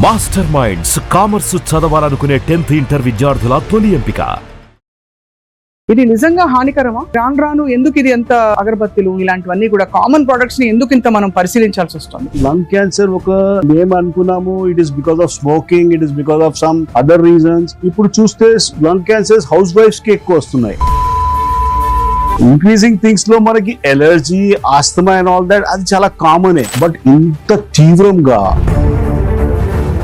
Master minds commerce చదవాలనుకునే 10th inter విద్యార్థుల తొలి ఎంపిక. ఇది నిజంగా హానికరమా? రాను రాను ఎందుకు ఇది ఎంత అగరబత్తులు ఇలాంటివన్నీ కూడా కామన్ ప్రొడక్ట్స్ ని ఎందుకు ఇంత మనం పరిశీలించాల్సి వస్తుంది? లంగ్ క్యాన్సర్ ఒక మేము అనుకున్నాము it is because of smoking, it is because of some other reasons. ఇప్పుడు చూస్తే లంగ్ క్యాన్సర్స్ హౌస్ వైఫ్స్ కి ఎక్కువ వస్తున్నాయి. ఇంక్రీజింగ్ థింగ్స్ లో మనకి allergy, asthma and all that అది చాలా కామనే. బట్ ఇంత తీవ్రంగా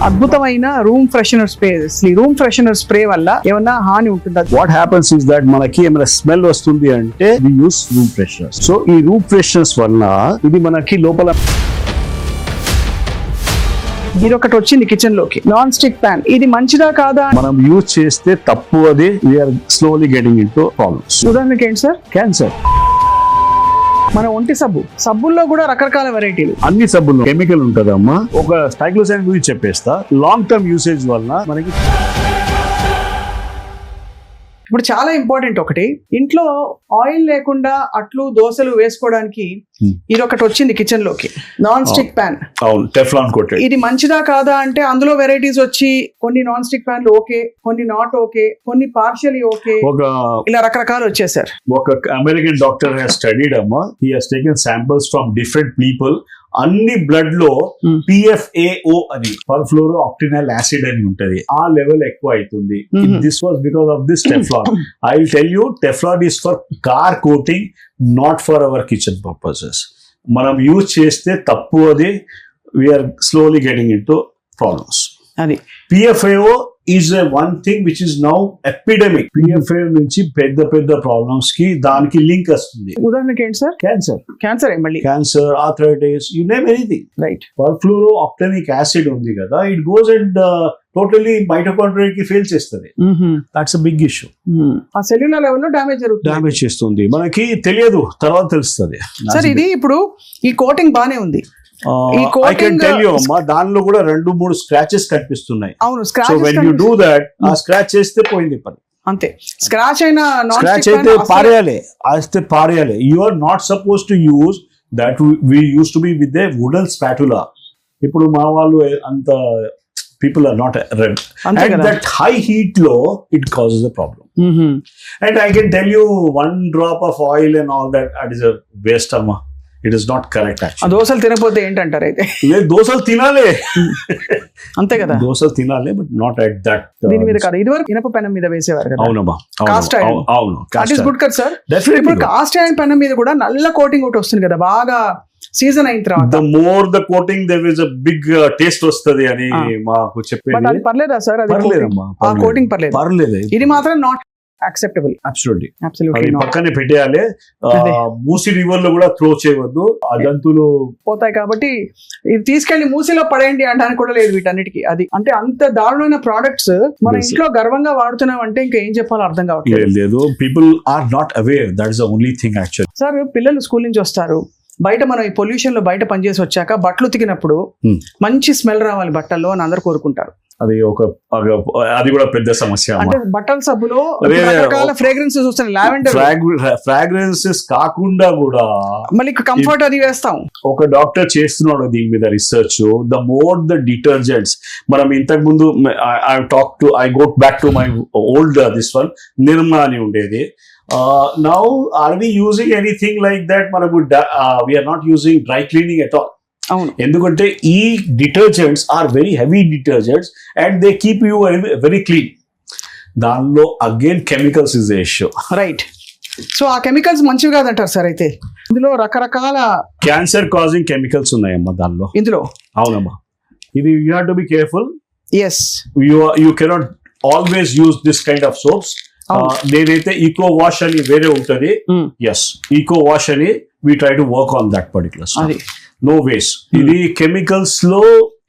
అద్భుతమైన రూమ్ ఫ్రెషనర్ స్ప్రే వల్ల ఏమన్నా హాని ఉంటుందా? వాట్ హ్యాపన్స్ ఇస్ దట్ మనకి ఏమైనా స్మెల్ వస్తుంది అంటే వి యూస్ రూమ్ ఫ్రెషనర్స్. సో ఈ రూమ్ ఫ్రెషనర్స్ వల్ల ఇది మనకి లోపల ఇది ఒకటి వచ్చింది కిచెన్ లోకి, నాన్ స్టిక్ ప్యాన్. ఇది మంచిదా కాదా? మనం యూజ్ చేస్తే తప్పు. అది we are slowly getting into problems. ఉదాహరణకి ఏంటి సార్? క్యాన్సర్. మన ఒంటి సబ్బుల్లో కూడా రకరకాల వెరైటీలు. అన్ని సబ్బుల్లో కెమికల్ ఉంటదమ్మా. ఒక సైక్లోసైన్ గురించి చెప్పేస్తా. లాంగ్ టర్మ్ యూసేజ్ వల్ల మనకి ఇప్పుడు చాలా ఇంపార్టెంట్ ఒకటి, ఇంట్లో ఆయిల్ లేకుండా అట్లు దోశలు వేసుకోవడానికి ఇది ఒకటి వచ్చింది కిచెన్ లోకి, నాన్ స్టిక్ ప్యాన్. అవును, టెఫ్లాన్ కోటెడ్. ఇది మంచిదా కాదా అంటే అందులో వెరైటీస్ వచ్చి కొన్ని నాన్ స్టిక్ ప్యాన్లు ఓకే, కొన్ని నాట్ ఓకే, కొన్ని పార్షియలీ ఓకే, ఇలా రకరకాలు వచ్చేసారు. ఒక అమెరికన్ డాక్టర్ హ్యాస్ స్టడీడ్ అమ్మా. He has taken samples from different people. అన్ని బ్లడ్ లో PFAO అని పర్ఫ్లోరో ఆక్టినల్ యాసిడ్ అని ఉంటది. ఆ లెవెల్ ఎక్కువ అవుతుంది. This was because of this Teflon. I will tell you, Teflon is for car coating, not for our kitchen purposes. మనం use చేస్తే తప్పు. అది we are slowly getting into problems. అది PFAO is a one thing which is now epidemic. PFAO నుంచి పెద్ద problems కి దానికి link వస్తుంది. ఉదాహరణకి ఏంటి సార్? క్యాన్సర్ మళ్ళీ cancer, arthritis, you name anything. Right. Perfluoro octanoic acid ఉంది కదా, it goes and totally mitochondria కి ఫెయిల్ చేస్తుంది. That's a big issue. ఆ సెల్యులర్ లెవెల్ లో డ్యామేజ్ చేస్తుంది. మనకి తెలియదు, తర్వాత తెలుస్తుంది. సార్ ఇది ఇప్పుడు ఈ కోటింగ్ బానే ఉంది. I can tell you అమ్మా, దానిలో కూడా 2-3 స్క్రాచెస్ కనిపిస్తున్నాయి. అవును, so when you do that, ఆ స్క్రాచ్ చేస్తే పోయింది పని. అంతే. స్క్రాచ్ అయినా స్క్రాచ్ అయితే పారేయాలి. You are not supposed to use that. We used to be with a wooden spatula. ఇప్పుడు మా వాళ్ళు అంత people are not red. At that high heat low, it causes a problem. And I can tell you, 1 drop of oil and all that is a waste అమ్మా. It is not correct. దోశలు తినకపోతే ఏంటంటారు? అయితే దోశలు తినాలి, అంతే కదా. దోశలు తినాలి, బట్ నాట్ అట్ దట్. దీని మీద కాదు, ఇదివరకు ఇనప పెనం మీద వేసేవారు కదా. అవునమ్మా, కాస్ట్ ఐరన్. అవును, దట్ ఇస్ గుడ్ కదా సార్. ఇప్పుడు కాస్ట్ ఐరన్ పెనం మీద కూడా నల్ల కోటింగ్ ఒకటి వస్తుంది కదా, బాగా సీజన్ అయిన తర్వాత. The more the coating there is a big taste వస్తది అని మాకు చెప్పేది. బట్ అది పర్లేదా సార్? అది పర్లేదమ్మా, ఆ కోటింగ్ పర్లేదు. ఇది మాత్రం నాట్ యాక్సెప్టబుల్. అబ్సల్యూట్లీ పక్కనే పెట్టేయాలి. మూసి రివర్ లో కూడా త్రో చేయవద్దు, ఆ జంతువులు పోతాయి కాబట్టి. ఇది తీసుకెళ్లి మూసిలో పడేయండి అనడానికి కూడా లేదు వీటన్నిటికీ. అది అంటే అంత దారుణమైన ప్రోడక్ట్స్ మన ఇంట్లో గర్వంగా వాడుతున్నాం అంటే ఇంకా ఏం చెప్పాలో అర్థం కావట్లేదు. People are not aware. That is the only thing actually. Sir పిల్లలు స్కూల్ నుంచి వస్తారు, బయట మనం ఈ పొల్యూషన్ లో బయట పనిచేసి వచ్చాక బట్టలు ఉతికినప్పుడు మంచి స్మెల్ రావాలి బట్టల్లో అని అందరు కోరుకుంటారు. అది కూడా పెద్ద సమస్య. అంటే బట్టల సబ్బులో రకరకాల ఫ్రేగ్రెన్సెస్ వస్తాయి. లావెండర్ ఫ్రాగ్రెన్సెస్ కాకుండా కూడా మళ్ళీ కంఫర్ట్ అది వేస్తాం. ఒక డాక్టర్ చేస్తున్నాడు దీని మీద research. The more the detergents, మనం ఇంతకు ముందు I go back to my old this one, Nirma అని ఉండేది. Now are we using anything like that? We are not using dry cleaning at all. ఎందుకంటే ఈ detergents are very heavy detergents and they keep you very clean. దానిలో again chemicals is the issue. Right. So ఆ chemicals మంచివి కాదంటారు sir. అయితే ఇందులో రకరకాల cancer causing chemicals ఉన్నాయమ్మా దానిలో. ఇందులో అవునమ్మా. ఇది you have to be careful. Yes, you cannot always use this kind of soaps. నేనైతే ఈకో వాష్ అని వేరే ఉంటది. ఎస్, ఈకో వాష్ అని we try to work on that particular stuff. No waste. ఇది కెమికల్స్ లో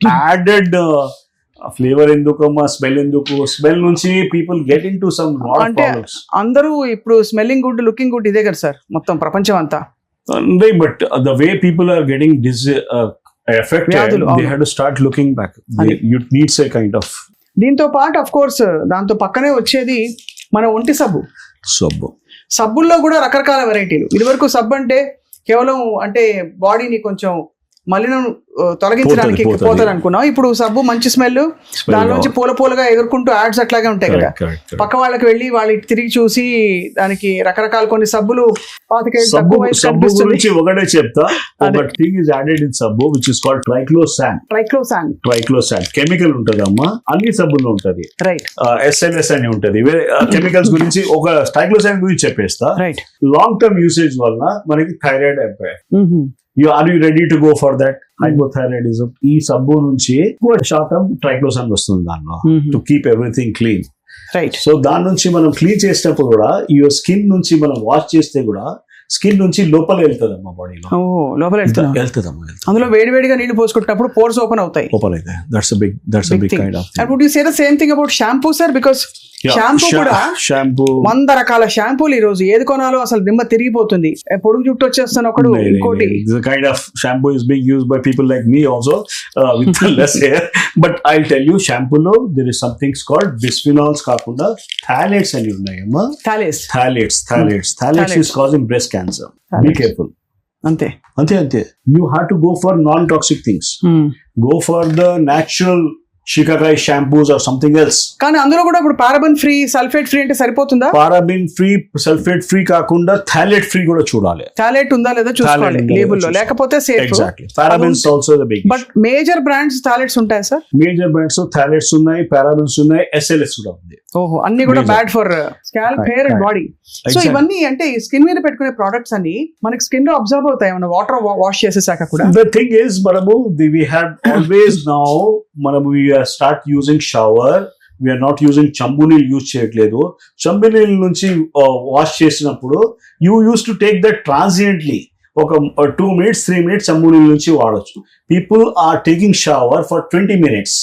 యాడెడ్ ఫ్లేవర్ ఎందుకమ్మా, smell ఎందుకు? Smell నుంచి people get in to some lot problems. అందరూ ఇప్పుడు స్మెల్లింగ్ గుడ్, లుకింగ్ గుడ్ ఇదే కదా సార్ మొత్తం ప్రపంచం అంతా. But the way people are getting affected, they have to start looking back. You need a kind of. దీంతో పాటు ఆఫ్ కోర్స్ దాంతో పక్కనే వచ్చేది మన ఒంటి సబ్బుల్లో కూడా రకరకాల వెరైటీలు. ఇది వరకు సబ్బు అంటే కేవలం అంటే బాడీని కొంచెం మలినం తొలగించడానికి పోతది. పోతుంది అనుకున్నాం. ఇప్పుడు సబ్బు మంచి స్మెల్, దానిలోంచి పూలుగా ఎగురుకుంటూ యాడ్స్ అట్లాగే ఉంటాయి కదా. పక్క వాళ్ళకి వెళ్ళి వాళ్ళు తిరిగి చూసి దానికి రకరకాల కొన్ని సబ్బులు పాతికేళ్ళు తక్కువ వయసు సబ్బు కనిపిస్తుంది. గురించి ఒకటే చెప్తా. ఒక థింగ్ ఇస్ యాడెడ్ ఇన్ సబ్బు which is called triclosan chemical ఉంటదమ్మా, అన్ని సబ్బుల్లో ఉంటది. రైట్ SLS అని ఉంటది. కెమికల్స్ గురించి ఒక ట్రైక్లోసాన్ గురించి చెప్పేస్తా. రైట్ లాంగ్ టర్మ్ యూసేజ్ వల్ల మనకి థైరాయిడ్ అయిపోయాయి. Are you ready to go for that hypothyroidism? ఈ సబ్బు నుంచి ఎక్కువ శాతం ట్రైక్లోసాన్ వస్తుంది దానిలో, to keep everything clean. Right so దాని నుంచి మనం క్లీన్ చేసినప్పుడు కూడా ఈ స్కిన్ నుంచి మనం వాష్ చేస్తే కూడా స్కిన్ నుంచి లోపల వెళ్తుందమ్మా, బాడీలో లోపల వెళ్తుందమ్మా. అందులో వేడివేడిగా నీళ్లు పోసుకుంటున్నప్పుడు పోర్స్ ఓపెన్ అవుతాయి. లోపలైతే that's a big kind of. And would you say the same thing about shampoo, sir? Because shampoo కూడా షాంపూ 100 రకాల షాంపూలు ఈ రోజు ఏది కొనాలో అసలు దిమ్మ తిరిగిపోతుంది. పొడుగు జుట్టు వచ్చేస్తాను ఒకడు, ఇంకోటి. The kind of shampoo is being used by people like me also with less hair. But I'll tell you, shampoo lo there is some things called bisphenols కాకుండా phthalates అని ఉన్నాయమ్మా. Phthalates is causing breast cancer. Be careful. అంతే. You have to go for non-toxic things. Go for the natural shikakai shampoos or something else. కానీ అందులో కూడా ఇప్పుడు paraben free, sulphate free అంటే సరిపోతుందా? పారాబెన్ ఫ్రీ, సల్ఫేట్ ఫ్రీ కాకుండా థాలెట్ ఫ్రీ కూడా చూడాలి. థాలెట్ ఉందా లేదా చూసుకోవాలి లేబుల్ లో, లేకపోతే safe. Exactly. Parabens also the big. But major brands phthalates ఉంటాయి సార్? మేజర్ బ్రాండ్స్ థాలెట్స్ ఉన్నాయి, పారాబెన్స్ ఉన్నాయి, SLS కూడా ఉంది. ఓహో, అన్ని కూడా bad for scalp, hair and body. So ఇవన్నీ అంటే స్కిన్ మీద పెట్టుకునే ప్రొడక్ట్స్ అన్ని మనకి స్కిన్ లో అబ్జర్వ్ అవుతాయి మన వాటర్ వాష్ చేసేసాక కూడా. ద థింగ్ ఇస్ మనము వి హ్యావ్ ఆల్వేస్ నౌ మనము we start using shower, we are not using చంబు నీళ్ళు యూజ్ చేయట్లేదు. చంబు నీళ్ళ నుంచి వాష్ చేసినప్పుడు you use to take that transiently. ఒక 2 minutes 3 minutes చంబు నీళ్ళ నుంచి వాడచ్చు. People are taking shower for 20 minutes.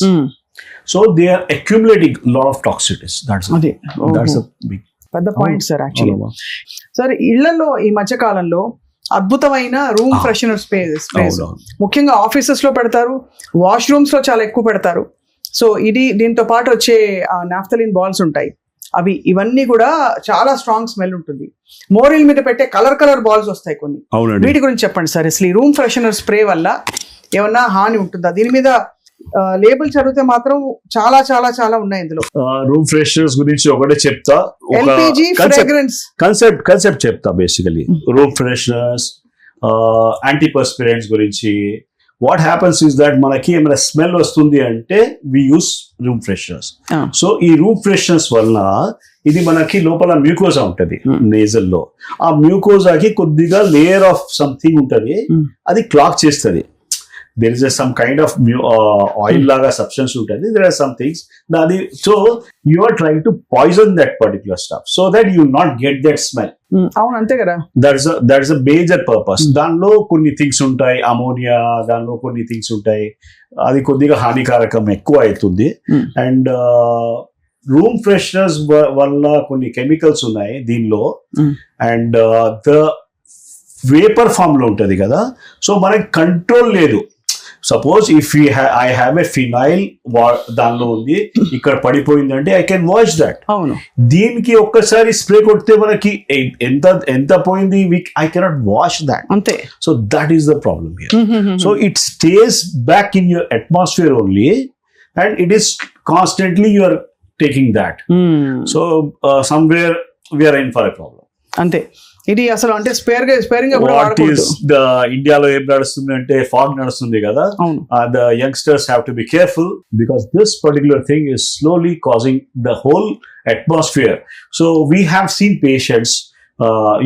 So they are accumulating a lot of toxicities. That's a big పెద్ద పాయింట్ సార్. యాక్చువల్లీ సార్ ఇళ్లలో ఈ మధ్య కాలంలో అద్భుతమైన రూమ్ ఫ్రెషనర్ స్ప్రేస్ ముఖ్యంగా ఆఫీసెస్ లో పెడతారు, వాష్రూమ్స్ లో చాలా ఎక్కువ పెడతారు. సో దీంతో పాటు వచ్చే నాఫ్థలిన్ బాల్స్ ఉంటాయి, ఇవన్నీ కూడా చాలా స్ట్రాంగ్ స్మెల్ ఉంటుంది. మోరిల్ మీద పెట్టే కలర్ బాల్స్ వస్తాయి కొన్ని. వీటి గురించి చెప్పండి సార్. అసలు ఈ రూమ్ ఫ్రెషనర్ స్ప్రే వల్ల ఏమన్నా హాని ఉంటుందా? దీని మీద లేబుల్ చదివితే మాత్రం చాలా చాలా చాలా ఉన్నాయి ఇందులో. రూమ్ ఫ్రెషనర్స్ గురించి ఒకటే చెప్తా. LPG ఫ్రేగ్రెన్స్ కాన్సెప్ట్ చెప్తా. బేసికలీ రూమ్ ఫ్రెషనర్స్, యాంటీపర్స్పిరెంట్స్ గురించి. వాట్ హ్యాపన్స్ ఇస్ దట్ మనకి ఏమైనా స్మెల్ వస్తుంది అంటే వి యూస్ రూమ్ ఫ్రెషనర్స్. సో ఈ రూమ్ ఫ్రెషనర్స్ వలన ఇది మనకి లోపల మ్యూకోజా ఉంటది నేజల్ లో. ఆ మ్యూకోజాకి కొద్దిగా లేయర్ ఆఫ్ సంథింగ్ ఉంటది, అది క్లాక్ చేస్తుంది. there is some kind of oil laga substance ఉంటుంది. There are some things so you are trying to poison that particular stuff so that you not get that smell. అవును, అంతే కదా. That is a major purpose. దానిలో కొన్ని things ఉంటాయి, ammonia, దానిలో కొన్ని things ఉంటాయి, అది కొద్దిగా హానికారకం ఎక్కువ అవుతుంది. అండ్ రూమ్ ఫ్రెషనర్స్ వల్ల కొన్ని కెమికల్స్ ఉన్నాయి దీనిలో. అండ్ ద వేపర్ ఫామ్ లో ఉంటది కదా, సో మనకి కంట్రోల్ లేదు. Suppose if I have a phenyl దానిలో ఉంది, ఇక్కడ పడిపోయింది అంటే ఐ కెన్ వాష్ దట్. అవును, దీనికి ఒక్కసారి స్ప్రే కొడితే మనకి ఎంత పోయింది, ఐ కెనాట్ వాష్ దట్. అంతే. So that is the problem here. So it stays back in your atmosphere only and it is constantly you are taking that. So somewhere we are in for a problem. అంతే. ఇది అసలు అంటే sparing ఇండియాలో ఏం నడుస్తుంది అంటే fog నడుస్తుంది కదా. The youngsters have to be careful because this particular thing is slowly causing the whole atmosphere. So we have seen patients,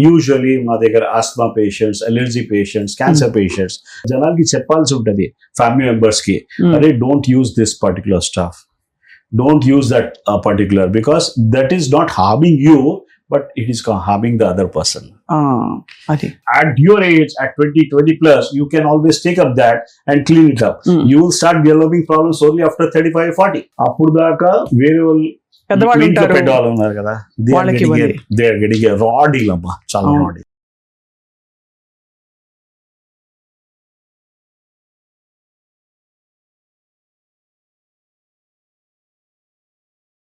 usually మా దగ్గర Asma patients, allergy patients, cancer patients. జనాలకి చెప్పాల్సి ఉంటుంది ఫ్యామిలీ మెంబర్స్ కి, అరే don't use this particular stuff, don't use that particular, because that is not harming you but it is harming the other person. At your age, at 20 plus, you can always take up that and clean it up. You will start developing problems only after 35-40. Appudu daaka vere పెద్దవాళ్ళు ఉంటారు కదా, they are getting a raw deal amma, chala raw deal.